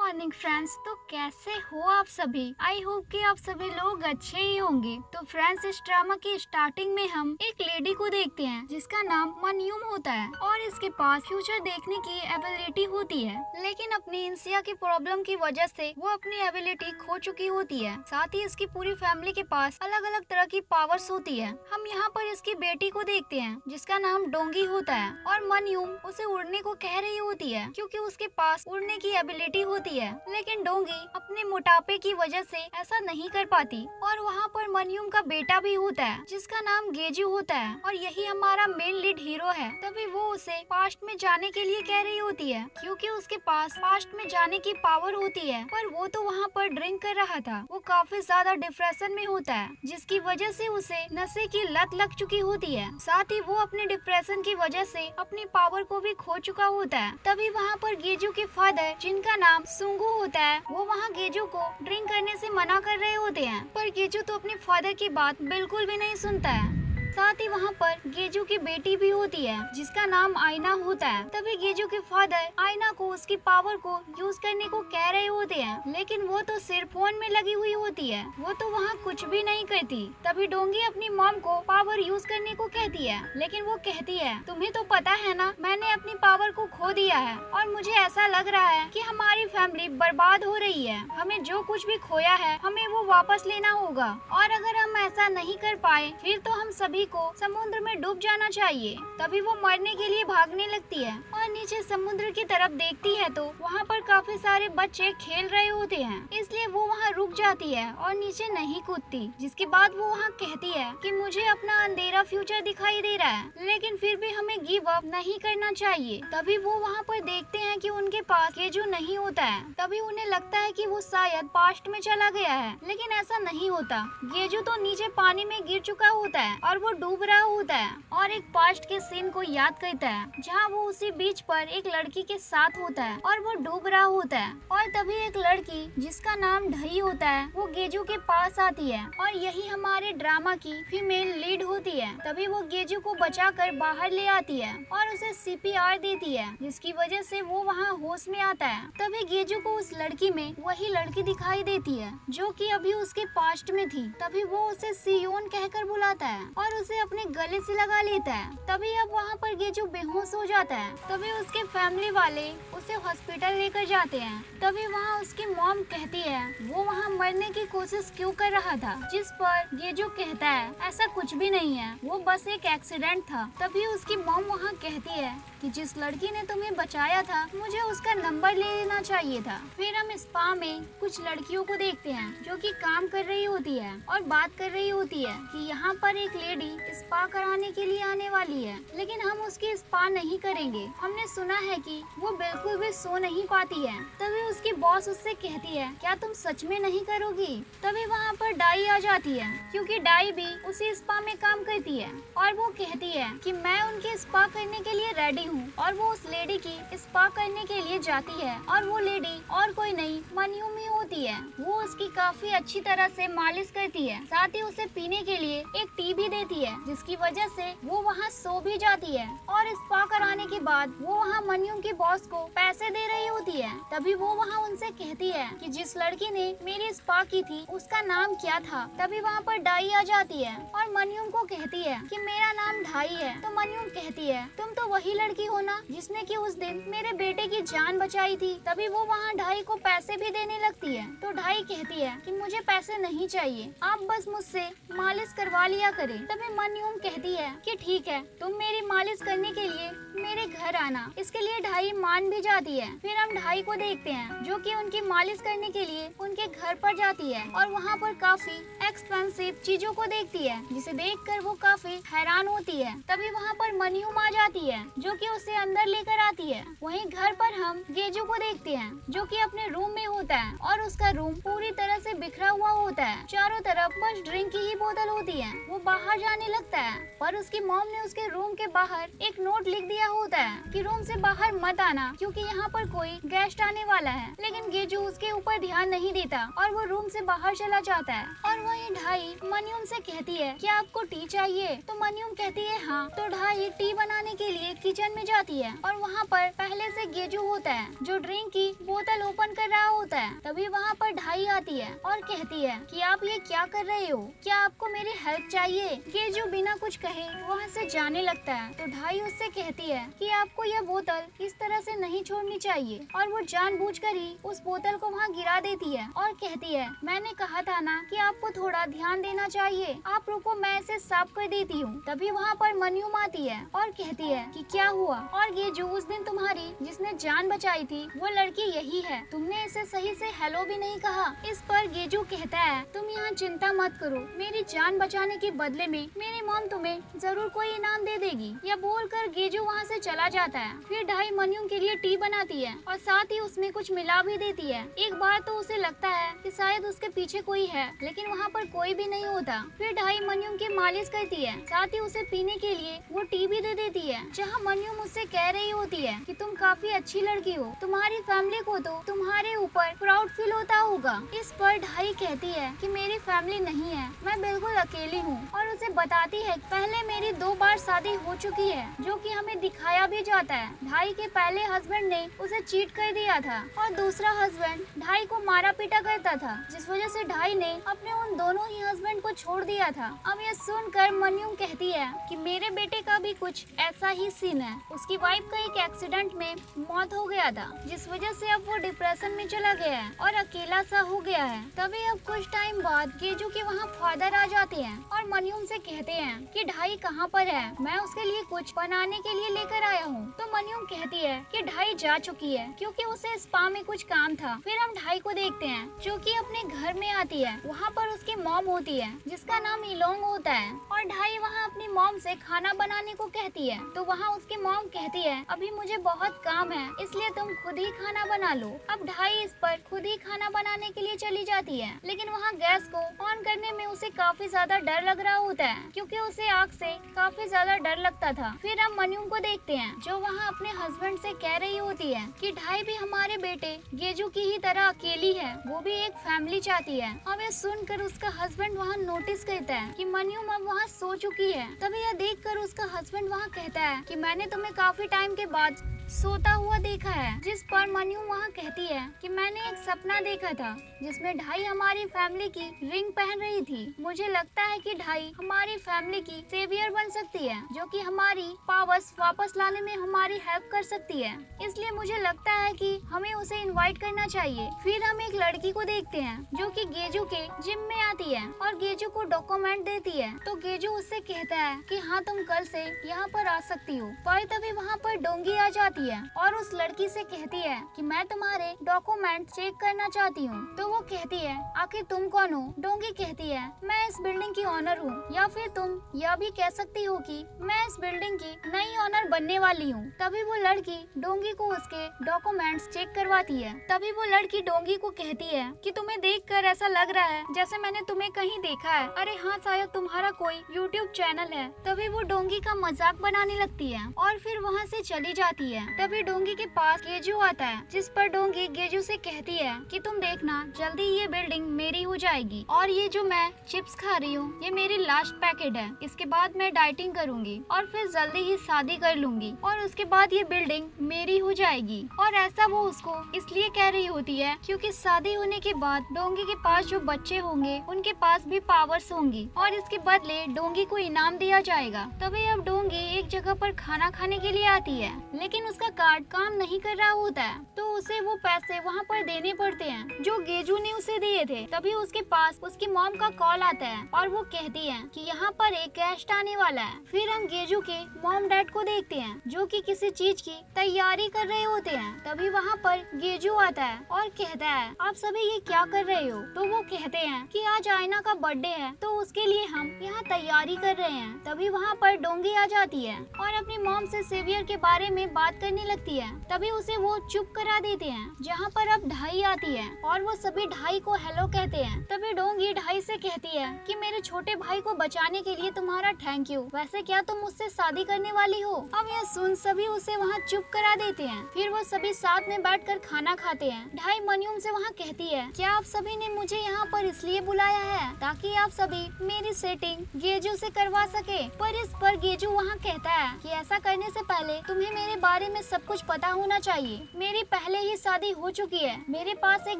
Morning friends. तो कैसे हो आप सभी? आई होप कि आप सभी लोग अच्छे ही होंगे। तो फ्रेंड्स, इस ड्रामा की स्टार्टिंग में हम एक लेडी को देखते हैं जिसका नाम मनयूम होता है और इसके पास फ्यूचर देखने की एबिलिटी होती है, लेकिन अपनी इंसिया की प्रॉब्लम की वजह से वो अपनी एबिलिटी खो चुकी होती है। साथ ही इसकी पूरी फैमिली के पास अलग अलग तरह की पावर्स होती है। हम यहाँ पर इसकी बेटी को देखते हैं जिसका नाम डोंगी होता है और मनयूम उसे उड़ने को कह रही होती है क्योंकि उसके पास उड़ने की एबिलिटी होती है, लेकिन डोंगी अपने मोटापे की वजह से ऐसा नहीं कर पाती। और वहाँ पर मनयूम का बेटा भी होता है जिसका नाम गेजू होता है और यही हमारा मेन लीड हीरो है। तभी वो उसे पास्ट में जाने के लिए कह रही होती है क्योंकि उसके पास पास्ट में जाने की पावर होती है, पर वो तो वहाँ पर ड्रिंक कर रहा था। वो काफी ज्यादा डिप्रेशन में होता है जिसकी वजह से उसे नशे की लत लग चुकी होती है। साथ ही वो अपने डिप्रेशन की वजह से अपनी पावर को भी खो चुका होता है। तभी वहाँ पर गेजू के फादर, जिनका नाम सुंगू होता है, वो वहाँ गेजू को ड्रिंक करने से मना कर रहे होते हैं, पर गेजू तो अपने फादर की बात बिल्कुल भी नहीं सुनता है। साथ ही वहाँ पर गेजू की बेटी भी होती है जिसका नाम आईना होता है। तभी गेजू के फादर आईना को उसकी पावर को यूज करने को कह रहे होते हैं, लेकिन वो तो सिर्फ फोन में लगी हुई होती है, वो तो वहाँ कुछ भी नहीं करती। तभी डोंगी अपनी मॉम को पावर यूज करने को कहती है, लेकिन वो कहती है तुम्हें तो पता है ना, मैंने अपनी पावर को खो दिया है और मुझे ऐसा लग रहा है कि हमारी फैमिली बर्बाद हो रही है। हमें जो कुछ भी खोया है हमें वो वापस लेना होगा, और अगर हम ऐसा नहीं कर पाए फिर तो हम सभी को समुद्र में डूब जाना चाहिए। तभी वो मरने के लिए भागने लगती है और नीचे समुद्र की तरफ देखती है तो वहाँ पर काफी सारे बच्चे खेल रहे होते हैं, इसलिए वो वहाँ रुक जाती है और नीचे नहीं कूदती। जिसके बाद वो वहाँ कहती है कि मुझे अपना अंधेरा फ्यूचर दिखाई दे रहा है, लेकिन फिर भी हमें गिव अप नहीं करना चाहिए। तभी वो वहाँ पर देखते हैं कि उनके पास गेजू नहीं होता है। तभी उन्हें लगता है कि वो शायद पास्ट में चला गया है, लेकिन ऐसा नहीं होता। गेजू तो नीचे पानी में गिर चुका होता है और वो डूब रहा होता है और एक पास्ट के सीन को याद करता है जहाँ वो उसी बीच पर एक लड़की के साथ होता है और वो डूब रहा होता है। और तभी एक लड़की जिसका नाम ढई होता है वो गेजू के पास आती है और यही हमारे ड्रामा की फीमेल लीड होती है। तभी वो गेजू को बचाकर बाहर ले आती है और उसे सीपीआर देती है, जिसकी वजह से वो वहाँ होश में आता है। तभी गेजू को उस लड़की में वही लड़की दिखाई देती है जो कि अभी उसके पास्ट में थी। तभी वो उसे सियोन कहकर बुलाता है और उसे अपने गले से लगा लेता है। तभी अब वहाँ पर गेजू बेहोश हो जाता है। तभी उसके फैमिली वाले उसे हॉस्पिटल लेकर जाते हैं। तभी वहाँ उसकी मॉम कहती है वो वहाँ मरने की कोशिश क्यों कर रहा था, जिस पर गेजू कहता है ऐसा कुछ भी नहीं है, वो बस एक एक्सीडेंट था। तभी उसकी मॉम वहाँ कहती है कि जिस लड़की ने तुम्हें बचाया था मुझे उसका नंबर ले लेना चाहिए था। फिर हम स्पा में कुछ लड़कियों को देखते हैं जो कि काम कर रही होती है और बात कर रही होती है कि यहाँ पर एक लेडी स्पा कराने के लिए आने वाली है, लेकिन हम उसकी स्पा नहीं करेंगे। हमने सुना है कि वो बिल्कुल भी सो नहीं पाती है। तभी उसकी बॉस उससे कहती है क्या तुम सच में नहीं करोगी? तभी वहाँ पर डाई आ जाती है क्योंकि डाई भी उसी स्पा में काम करती है और वो कहती है कि मैं उनके स्पा करने के लिए रेडी हूँ। और वो उस लेडी की स्पा करने के लिए जाती है और वो लेडी और कोई नहीं मनयूम ही होती है। वो उसकी काफी अच्छी तरह से मालिश करती है, साथ ही उसे पीने के लिए एक टी भी देती है, जिसकी वजह से वो वहाँ सो भी जाती है। और स्पा कराने के बाद वो वहाँ मनयूम के बॉस को पैसे दे रही होती है। तभी वो वहाँ उनसे कहती है कि जिस लड़की ने मेरी स्पा की थी उसका नाम क्या था। तभी वहाँ पर डाई आ जाती है और मनयूम को कहती है कि मेरा नाम ढाई है। तो मनयूम कहती है तुम तो वही लड़की हो ना जिसने कि उस दिन मेरे बेटे की जान बचाई थी। तभी वो वहाँ ढाई को पैसे भी देने लगती है। तो ढाई कहती है कि मुझे पैसे नहीं चाहिए, आप बस मुझसे मालिश करवा लिया करें। तभी मनयूम कहती है कि ठीक है, तुम मेरी मालिश करने के लिए मेरे घर आना। इसके लिए ढाई मान भी जाती है। फिर हम ढाई को देखते हैं जो कि उनकी मालिश करने के लिए उनके घर पर जाती है और वहाँ पर काफी एक्सपेंसिव चीजों को देखती है, जिसे देखकर वो काफी हैरान होती है। तभी वहाँ पर मनयूम आ जाती है जो कि उसे अंदर लेकर आती है। वहीं घर पर हम गेजू को देखते हैं जो कि अपने रूम में होता है और उसका रूम पूरी तरह से बिखरा हुआ होता है। चारों तरफ बस ड्रिंक की ही बोतल होती है। वो बाहर जाने आने लगता है, पर उसकी मॉम ने उसके रूम के बाहर एक नोट लिख दिया होता है कि रूम से बाहर मत आना क्योंकि यहाँ पर कोई गेस्ट आने वाला है। लेकिन गेजू उसके ऊपर ध्यान नहीं देता और वो रूम से बाहर चला जाता है। और वही ढाई मनियम से कहती है कि आपको टी चाहिए, तो मनियम कहती है हाँ। तो ढाई टी बनाने के लिए किचन में जाती है और वहाँ पर पहले से गेजू होता है जो ड्रिंक की बोतल ओपन कर रहा होता है। तभी वहाँ पर ढाई आती है और कहती है कि आप ये क्या कर रहे हो, क्या आपको मेरी हेल्प चाहिए। गेजू बिना कुछ कहे वहाँ से जाने लगता है। तो ढाई उससे कहती है कि आपको यह बोतल इस तरह से नहीं छोड़नी चाहिए और वो जानबूझकर ही उस बोतल को वहाँ गिरा देती है और कहती है मैंने कहा था ना कि आपको थोड़ा ध्यान देना चाहिए, आप रुको मैं इसे साफ कर देती हूँ। तभी वहाँ पर मनियम आती है और कहती है कि क्या हुआ। और गेजू उस दिन तुम्हारी जिसने जान बचाई थी वो लड़की यही है, तुमने इसे सही से हेलो भी नहीं कहा। इस पर गेजू कहता है तुम यहाँ चिंता मत करो, मेरी जान बचाने के बदले में मेरी मॉम तुम्हें जरूर कोई इनाम दे देगी। यह बोलकर गेजू वहाँ से चला जाता है। फिर ढाई मनियम के लिए टी बनाती है और साथ ही उसमें कुछ मिला भी देती है। एक बार तो उसे लगता है कि शायद उसके पीछे कोई है, लेकिन वहाँ पर कोई भी नहीं होता। फिर ढाई मनियम की मालिश करती है, साथ ही उसे पीने के लिए वो टी भी दे देती है, जहाँ मनियम उससे कह रही होती है कि तुम काफी अच्छी लड़की हो, तुम्हारी फैमिली को तो तुम्हारे ऊपर प्राउड फील होता होगा। इस पर ढाई कहती है कि मेरी फैमिली नहीं है, मैं बिल्कुल अकेली हूँ। और उसे बताती है पहले मेरी 2 बार शादी हो चुकी है, जो कि हमें दिखाया भी जाता है। ढाई के पहले हस्बैंड ने उसे चीट कर दिया था और दूसरा हस्बैंड ढाई को मारा पीटा करता था, जिस वजह से ढाई ने अपने उन दोनों ही हस्बैंड को छोड़ दिया था। अब यह सुनकर मनियम कहती है कि मेरे बेटे का भी कुछ ऐसा ही सीन है, उसकी वाइफ का एक एक्सीडेंट में मौत हो गया था, जिस वजह से अब वो डिप्रेशन में चला गया है और अकेला सा हो गया है। तभी अब कुछ टाइम बाद गेजू के वहाँ फादर आ जाते हैं और मनियम से कहते हैं कि ढाई कहाँ पर है, मैं उसके लिए कुछ बनाने के लिए लेकर आया हूँ। तो मनियम कहती है कि ढाई जा चुकी है क्योंकि उसे स्पा में कुछ काम था। फिर हम ढाई को देखते हैं जो कि अपने घर में आती है। वहाँ पर उसकी मॉम होती है जिसका नाम इलोंग होता है और ढाई वहाँ अपनी मॉम से खाना बनाने को कहती है। तो वहाँ उसकी मॉम कहती है अभी मुझे बहुत काम है, इसलिए तुम खुद ही खाना बना लो। अब ढाई इस पर खुद ही खाना बनाने के लिए चली जाती है, लेकिन वहाँ गैस को ऑन करने में उसे काफी ज्यादा डर लग रहा होता है क्योंकि उसे आग से काफी ज्यादा डर लगता था। फिर हम मनियम को देखते हैं जो वहाँ अपने हस्बैंड से कह रही होती है कि ढाई भी हमारे बेटे गेजू की ही तरह अकेली है, वो भी एक फैमिली चाहती है। अब ये सुनकर उसका हस्बैंड वहाँ नोटिस करता है कि मनियम अब वहाँ सो चुकी है। तभी यह देखकर उसका हस्बैंड वहाँ कहता है कि मैंने तुम्हें काफी टाइम के बाद सोता हुआ देखा है। जिस पर मनियम वहाँ कहती है कि मैंने एक सपना देखा था जिसमें ढाई हमारी फैमिली की रिंग पहन रही थी। मुझे लगता है कि ढाई हमारी फैमिली की सेवियर बन सकती है, जो कि हमारी पावर्स वापस लाने में हमारी हेल्प कर सकती है। इसलिए मुझे लगता है कि हमें उसे इनवाइट करना चाहिए। फिर हम एक लड़की को देखते हैं जो कि गेजू के जिम में आती है और गेजू को डॉक्यूमेंट देती है। तो गेजू उससे कहता है कि हाँ तुम कल से यहाँ पर आ सकती हो। पर तभी वहाँ पर डोंगी आ जाती है और उस लड़की से कहती है कि मैं तुम्हारे डॉक्यूमेंट चेक करना चाहती हूँ। तो वो कहती है आखिर तुम कौन हो। डोंगी कहती है मैं इस बिल्डिंग की ओनर हूँ, या फिर तुम यह भी कह सकती हो कि मैं इस बिल्डिंग की नई ओनर बनने वाली हूँ। तभी वो लड़की डोंगी को उसके डॉक्यूमेंट्स चेक करवाती है। तभी वो लड़की डोंगी को कहती है कि तुम्हें देखकर ऐसा लग रहा है जैसे मैंने तुम्हें कहीं देखा है। अरे हाँ, शायद तुम्हारा कोई यूट्यूब चैनल है। तभी वो डोंगी का मजाक बनाने लगती है और फिर वहाँ से चली जाती है। तभी डोंगी के पास गेजू आता है, जिस पर डोंगी गेजू से कहती है कि तुम देखना जल्दी ये बिल्डिंग मेरी हो जाएगी और ये जो मैं चिप्स खा रही हूँ ये मेरी लास्ट पैकेट है। इसके बाद मैं डाइटिंग करूँगी और फिर जल्दी ही शादी कर लूंगी और उसके बाद ये बिल्डिंग मेरी हो जाएगी। और ऐसा वो उसको इसलिए कह रही होती है क्योंकि शादी होने के बाद डोंगी के पास जो बच्चे होंगे उनके पास भी पावर्स होंगी और इसके बदले डोंगी को इनाम दिया जाएगा। तभी अब डोंगी एक जगह पर खाना खाने के लिए आती है, लेकिन उसका कार्ड काम नहीं कर रहा होता है, तो उसे वो पैसे वहाँ पर देने पड़ते हैं जो गेजू ने उसे दिए थे। तभी उसके पास उसकी मॉम का कॉल आता है और वो कहती है कि यहाँ पर एक गेस्ट आने वाला है। फिर हम गेजू के मॉम डैड को देखते हैं जो कि किसी चीज की तैयारी कर रहे होते हैं। तभी वहाँ पर गेजू आता है और कहता है आप सभी ये क्या कर रहे हो। तो वो कहते हैं कि आज आयना का बर्थडे है तो उसके लिए हम यहाँ तैयारी कर रहे हैं। तभी वहाँ पर डोंगी आ जाती है और अपनी मॉम से सेवियर के बारे में बात करने लगती है। तभी उसे वो चुप करा देते हैं, जहाँ पर अब ढाई आती है और वो सभी ढाई को हेलो कहते हैं। तभी डोंगी ढाई से कहती है कि मेरे छोटे भाई को बचाने के लिए तुम्हारा थैंक यू, वैसे क्या तुम मुझसे शादी करने वाली हो? अब यह सुन सभी उसे वहाँ चुप करा देते हैं। फिर वो सभी साथ में बैठकर खाना खाते हैं। ढाई मनियुम से वहाँ कहती है, क्या आप सभी ने मुझे यहाँ पर इसलिए बुलाया है ताकि आप सभी मेरी सेटिंग गेजू से करवा सके? पर इस पर गेजू वहाँ कहता है कि ऐसा करने से पहले तुम्हें मेरे बारे में सब कुछ पता होना चाहिए। मेरी पहले ही शादी हो चुकी है, मेरे पास एक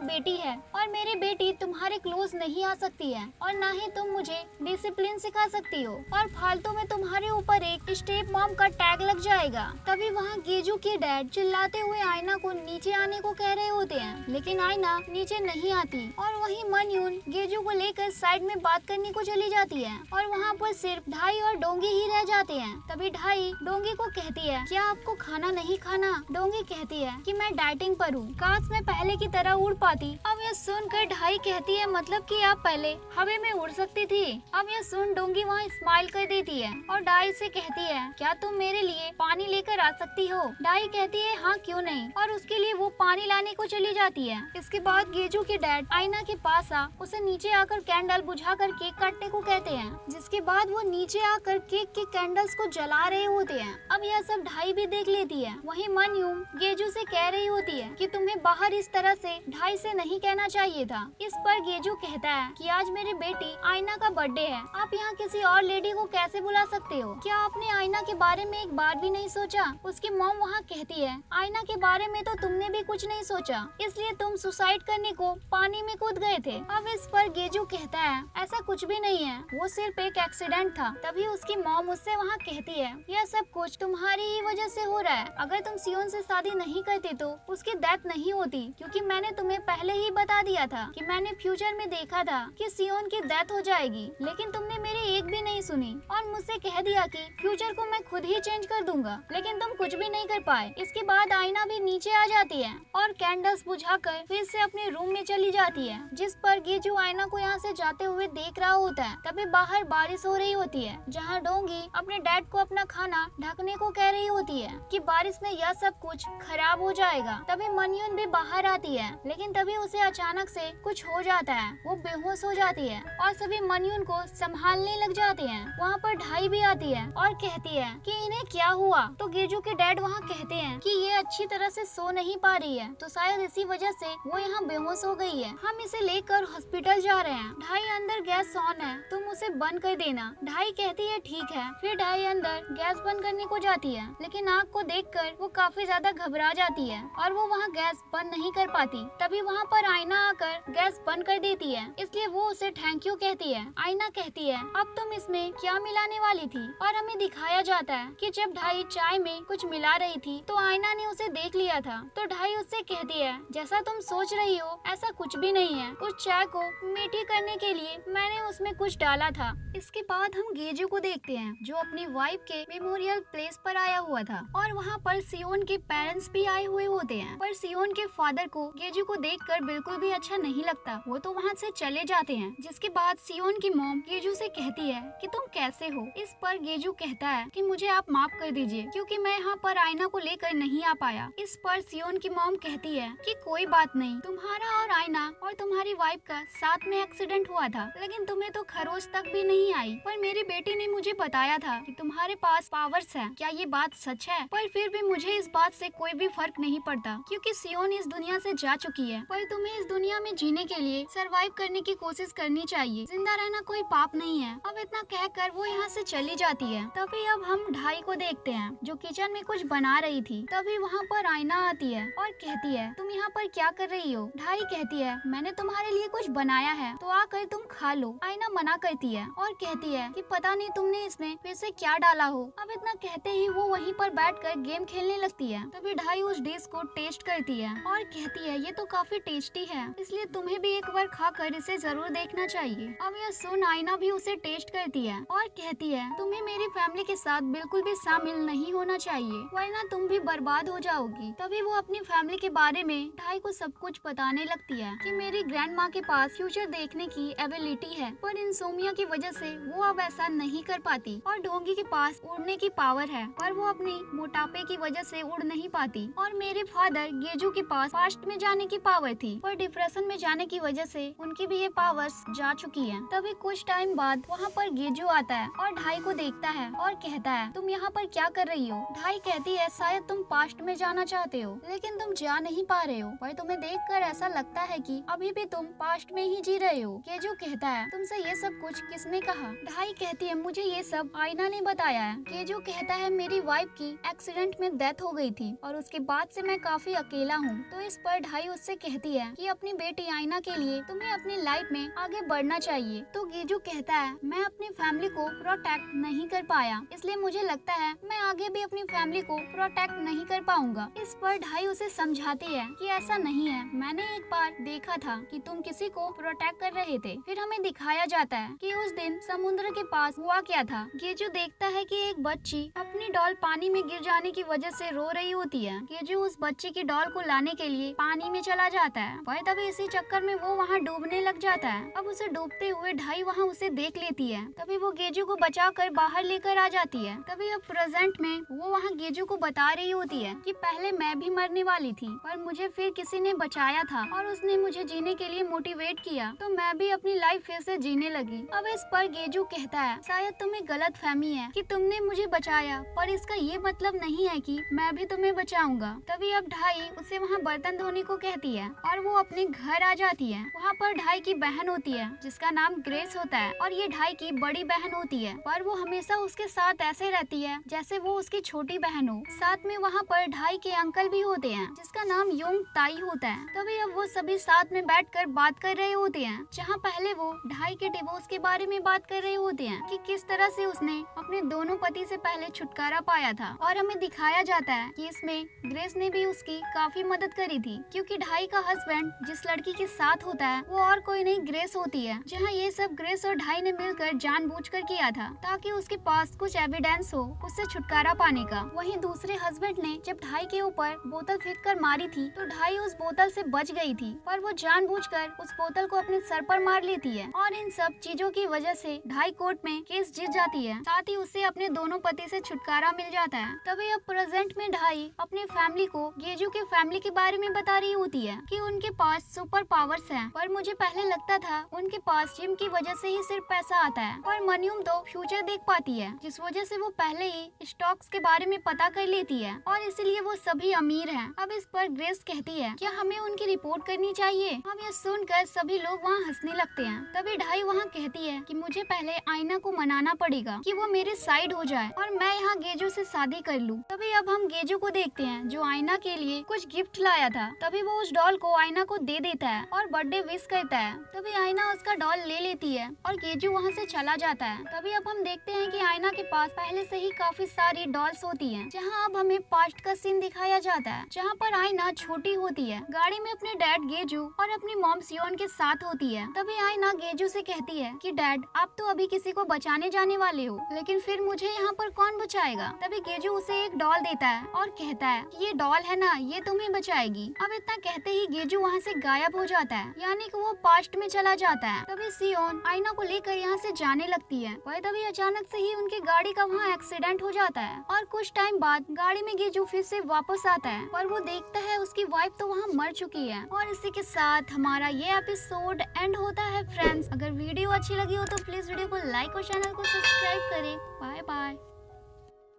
बेटी है और मेरी बेटी तुम्हारे क्लोज नहीं आ सकती है और न ही तुम मुझे डिसिप्लिन सिखा सकती हो और फालतू में तुम्हारे ऊपर एक स्टेप मॉम का टैग लग जाएगा। तभी वहाँ गेजू के डैड चिल्लाते हुए आयना को नीचे आने को कह रहे होते हैं, लेकिन आयना नीचे नहीं आती और वहीं मनयून गेजू को लेकर साइड में बात करने को चली जाती है और वहाँ पर सिर्फ ढाई और डोंगी ही रह जाते हैं। तभी ढाई डोंगी को कहती है, क्या आपको खाना नहीं खाना? डोंगी कहती है कि मैं डाइटिंग पर हूँ, काश मैं पहले की तरह उड़ पाती। अब यह सुनकर ढाई कहती है, मतलब कि आप पहले हवा में उड़ सकती थी? अब यह सुन डोंगी वहाँ स्माइल कर देती है और ढाई से कहती है, क्या तुम मेरे लिए पानी लेकर आ सकती हो? ढाई कहती है, हाँ क्यों नहीं, और उसके लिए वो पानी लाने को चली जाती है। इसके बाद गेजू के डैड आईना के पास आ उसे नीचे आकर कैंडल बुझाकर केक काटने को कहते हैं, जिसके बाद वो नीचे आकर केक के कैंडल्स को जला रहे होते हैं। अब यह सब ढाई भी देख लेती है। वहीं मनयूम गेजू से कह रही होती है कि तुम्हें बाहर इस तरह से ढाई से नहीं कहना चाहिए था। इस पर गेजू कहता है कि आज मेरी बेटी आईना का बर्थडे है, आप यहाँ किसी और लेडी को कैसे बुला सकते हो? क्या आपने आईना के बारे में एक बार भी नहीं सोचा? उसकी मॉम वहाँ कहती है, आईना के बारे में तो तुमने भी कुछ नहीं सोचा, इसलिए तुम सुसाइड करने को पानी में कूद गए थे। अब इस पर गेजू कहता है, ऐसा कुछ भी नहीं है, वो सिर्फ एक एक्सीडेंट था। तभी उसकी मॉम उससे वहाँ कहती है, यह सब कुछ तुम्हारी ही वजह से हो रहा है, अगर तुम सियोन से शादी नहीं करती तो उसकी डेथ नहीं होती, क्योंकि मैंने तुम्हें पहले ही बता दिया था कि मैंने फ्यूचर में देखा था कि सियोन की डेथ हो जाएगी, लेकिन तुमने मेरी एक भी नहीं सुनी और मुझसे कह दिया कि फ्यूचर को मैं खुद ही चेंज कर दूंगा, लेकिन तुम कुछ भी नहीं कर पाए। इसके बाद आईना भी नीचे आ जाती है और कैंडल्स बुझाकर फिर से अपने रूम में चली जाती है, जिस पर गेजू आईना को यहाँ से जाते हुए देख रहा होता है। तभी बाहर बारिश हो रही होती है, जहाँ डोंगी अपने डैड को अपना खाना ढकने को कह रही होती है कि बारिश में यह सब कुछ खराब हो जाएगा। तभी मनयून भी बाहर आती है, लेकिन तभी उसे अचानक से कुछ हो जाता है, वो बेहोश हो जाती है और सभी मनयून को संभालने लग जाते हैं। वहाँ पर ढाई भी आती है और कहती है कि इन्हें क्या हुआ? तो गेजू के डैड वहाँ कहते हैं कि ये अच्छी तरह से सो नहीं पा रही है, तो शायद इसी वजह से वो यहाँ बेहोश हो गई है, हम इसे लेकर हॉस्पिटल जा रहे हैं। ढाई अंदर गैस ऑन है, तुम उसे बंद कर देना। ढाई कहती है ठीक है। फिर ढाई अंदर गैस बंद करने को जाती है, लेकिन आग को देखकर वो काफी ज्यादा घबरा जाती है और वो वहाँ गैस बंद नहीं कर पाती। तभी वहाँ पर आईना आकर गैस बंद कर देती है, इसलिए वो उसे थैंक यू कहती है। आईना कहती है, अब तुम इसमें क्या मिलाने वाली थी? और हमें दिखाया जाता है कि जब ढाई चाय में कुछ मिला रही थी तो आईना ने उसे देख लिया था। तो ढाई उससे कहती है, जैसा तुम सोच रही हो ऐसा कुछ भी नहीं है, उस चाय को मीठी करने के लिए मैंने उसमें कुछ डाला था। इसके बाद हम गेजू को देखते हैं, जो अपनी वाइफ के मेमोरियल प्लेस पर आया हुआ था और वहाँ पर सियोन के पेरेंट्स भी आए हुए होते हैं। पर सियोन के फादर को गेजू को देखकर बिल्कुल भी अच्छा नहीं लगता, वो तो वहाँ से चले जाते हैं। जिसके बाद सियोन की मॉम गेजू से कहती है कि तुम कैसे हो? इस पर गेजू कहता है कि मुझे आप माफ कर दीजिए, क्योंकि मैं यहाँ पर आईना को लेकर नहीं आ पाया। इस पर सियोन की मॉम कहती है कि कोई बात नहीं, तुम्हारा और आईना और तुम्हारी वाइफ का साथ में एक्सीडेंट हुआ था, लेकिन तुम्हें तो खरोच तक भी नहीं आई। पर मेरी बेटी ने मुझे बताया था कि तुम्हारे पास पावर्स है, क्या ये बात सच है? पर फिर भी मुझे इस बात से कोई भी फर्क नहीं पड़ता, क्योंकि सियोन इस दुनिया से जा चुकी है। पर तुम्हें इस दुनिया में जीने के लिए सरवाइव करने की कोशिश करनी चाहिए, जिंदा रहना कोई पाप नहीं है। अब इतना कहकर वो यहाँ से चली जाती है। तभी अब हम ढाई को देखते हैं, जो किचन में कुछ बना रही थी। तभी वहाँ पर आईना आती है और कहती है, तुम यहाँ पर क्या कर रही हो? ढाई कहती है, मैंने तुम्हारे लिए कुछ बनाया है, तो आकर तुम खा लो। आईना मना करती है और कहती है कि पता नहीं तुमने इसमें फिर से क्या डाला हो। अब इतना कहते ही वो वहीं पर बैठकर गेम खेलने लगती है। तभी ढाई उस डिश को टेस्ट करती है और कहती है, ये तो काफी टेस्टी है, इसलिए तुम्हें भी एक बार खाकर इसे जरूर देखना चाहिए। अब यह सुन आईना भी उसे टेस्ट करती है और कहती है, तुम्हें मेरी फैमिली के साथ बिल्कुल भी शामिल नहीं होना चाहिए, वरना तुम भी बर्बाद हो जाओगी। तभी वो अपनी फैमिली के बारे में ढाई को सब कुछ बताने लगती है कि मेरी ग्रैंड माँ के पास फ्यूचर देखने की एबिलिटी है, पर इंसोमिया की वजह से वो अब ऐसा नहीं कर पाती। और ढोंगी के पास उड़ने की पावर है, पर वो अपनी मोटापे की की वजह से उड़ नहीं पाती और मेरे फादर गेजू के पास पास्ट में जाने की पावर थी, पर डिप्रेशन में जाने की वजह से उनकी भी ये पावर्स जा चुकी है। तभी कुछ टाइम बाद वहाँ पर गेजू आता है और ढाई को देखता है और कहता है, तुम यहाँ पर क्या कर रही हो? ढाई कहती है, शायद तुम पास्ट में जाना चाहते हो लेकिन तुम जा नहीं पा रहे हो, पर तुम्हें देखकर ऐसा लगता है कि अभी भी तुम पास्ट में ही जी रहे हो। गेजू कहता है, तुमसे ये सब कुछ किसने कहा? ढाई कहती है, मुझे ये सब आईना ने बताया है। गेजू कहता है, मेरी वाइफ की एक्सीडेंट में डेथ हो गई थी और उसके बाद से मैं काफी अकेला हूँ। तो इस पर ढाई उससे कहती है कि अपनी बेटी आईना के लिए तुम्हें अपनी लाइफ में आगे बढ़ना चाहिए। तो गेजू कहता है, मैं अपनी फैमिली को प्रोटेक्ट नहीं कर पाया, इसलिए मुझे लगता है मैं आगे भी अपनी फैमिली को प्रोटेक्ट नहीं कर पाऊंगा। इस पर ढाई उसे समझाती है कि ऐसा नहीं है, मैंने एक बार देखा था कि तुम किसी को प्रोटेक्ट कर रहे थे। फिर हमें दिखाया जाता है कि उस दिन समुद्र के पास हुआ क्या था। गेजू देखता है कि एक बच्ची अपनी डॉल पानी में गिर जाने की वजह से रो रही होती है। गेजू उस बच्ची की डॉल को लाने के लिए पानी में चला जाता है, पर तभी इसी चक्कर में वो वहाँ डूबने लग जाता है। अब उसे डूबते हुए ढाई वहाँ उसे देख लेती है, तभी वो गेजू को बचाकर बाहर लेकर आ जाती है। तभी अब प्रेजेंट में वो वहाँ गेजू को बता रही होती है कि पहले मैं भी मरने वाली थी, पर मुझे फिर किसी ने बचाया था और उसने मुझे जीने के लिए मोटिवेट किया, तो मैं भी अपनी लाइफ फिर से जीने लगी। अब इस पर गेजू कहता है, शायद तुम्हें गलत फहमी है कि तुमने मुझे बचाया, पर इसका ये मतलब नहीं है कि मैं भी तुम्हें बचाऊंगा। तभी अब ढाई उसे वहाँ बर्तन धोने को कहती है और वो अपने घर आ जाती है। वहाँ पर ढाई की बहन होती है जिसका नाम ग्रेस होता है और ये ढाई की बड़ी बहन होती है, पर वो हमेशा उसके साथ ऐसे रहती है जैसे वो उसकी छोटी बहन हो। साथ में वहाँ पर ढाई के अंकल भी होते हैं जिसका नाम योंग ताई होता है। तभी अब वो सभी साथ में बैठकर बात कर रहे होते हैं, जहाँ पहले वो ढाई के डिवोर्स के बारे में बात कर रहे होते हैं कि किस तरह से उसने अपने दोनों पति से पहले छुटकारा पाया था। और हमें दिखाया जाता है कि इसमें ग्रेस ने भी उसकी काफी मदद करी थी, क्योंकि ढाई का हस्बैंड जिस लड़की के साथ होता है वो और कोई नहीं ग्रेस होती है। जहाँ ये सब ग्रेस और ढाई ने मिलकर जानबूझकर किया था ताकि उसके पास कुछ एविडेंस हो उससे छुटकारा पाने का। वहीं दूसरे हस्बैंड ने जब ढाई के ऊपर बोतल फेंक कर मारी थी तो ढाई उस बोतल से बच गई थी, पर वो जानबूझकर उस बोतल को अपने सर पर मार लेती है और इन सब चीजों की वजह से ढाई कोर्ट में केस जीत जाती है। साथ ही उसे अपने दोनों पति से छुटकारा मिल जाता है। तभी अब प्रेजेंट में ढाई अपने फैमिली को गेजू के फैमिली के बारे में बता रही होती है कि उनके पास सुपर पावर्स हैं, पर मुझे पहले लगता था उनके पास जिम की वजह से ही सिर्फ पैसा आता है, पर मनियम तो फ्यूचर देख पाती है जिस वजह से वो पहले ही स्टॉक्स के बारे में पता कर लेती है और इसलिए वो सभी अमीर हैं। अब इस पर ग्रेस कहती है, क्या हमें उनकी रिपोर्ट करनी चाहिए? अब ये सुनकर सभी लोग वहाँ हंसने लगते हैं। तभी ढाई वहाँ कहती है कि मुझे पहले आईना को मनाना पड़ेगा कि वो मेरे साइड हो जाए और मैं यहाँ गेजू से शादी कर लूँ। तभी अब हम गेजू को देखते हैं जो आईना के लिए कुछ गिफ्ट लाया था। तभी वो उस डॉल को आईना को दे देता है और बर्थडे विश करता है। तभी आईना उसका डॉल ले लेती है और गेजू वहाँ से चला जाता है। तभी अब हम देखते हैं कि आईना के पास पहले से ही काफी सारी डॉल्स होती हैं, जहाँ अब हमें पास्ट का सीन दिखाया जाता है, जहाँ पर आईना छोटी होती है, गाड़ी में अपने डैड गेजू और अपनी मॉम सियोन के साथ होती है। तभी आईना गेजू से कहती है कि डैड आप तो अभी किसी को बचाने जाने वाले हो, लेकिन फिर मुझे यहाँ पर कौन बचाएगा? तभी गेजू उसे एक डॉल देता है और कहता है कि ये डॉल है ना, ये तुम्हें बचाएगी। अब इतना कहते ही गेजू वहाँ से गायब हो जाता है, यानी कि वो पास्ट में चला जाता है। तभी सियोन आईना को लेकर यहाँ से जाने लगती है, पर तभी अचानक से ही उनकी गाड़ी का वहाँ एक्सीडेंट हो जाता है और कुछ टाइम बाद गाड़ी में गेजू फिर से वापस आता है, पर वो देखता है उसकी वाइफ तो वहाँ मर चुकी है। और इसी के साथ हमारा ये एपिसोड एंड होता है। फ्रेंड्स, अगर वीडियो अच्छी लगी हो तो प्लीज वीडियो को लाइक और चैनल को सब्सक्राइब करें। Bye bye.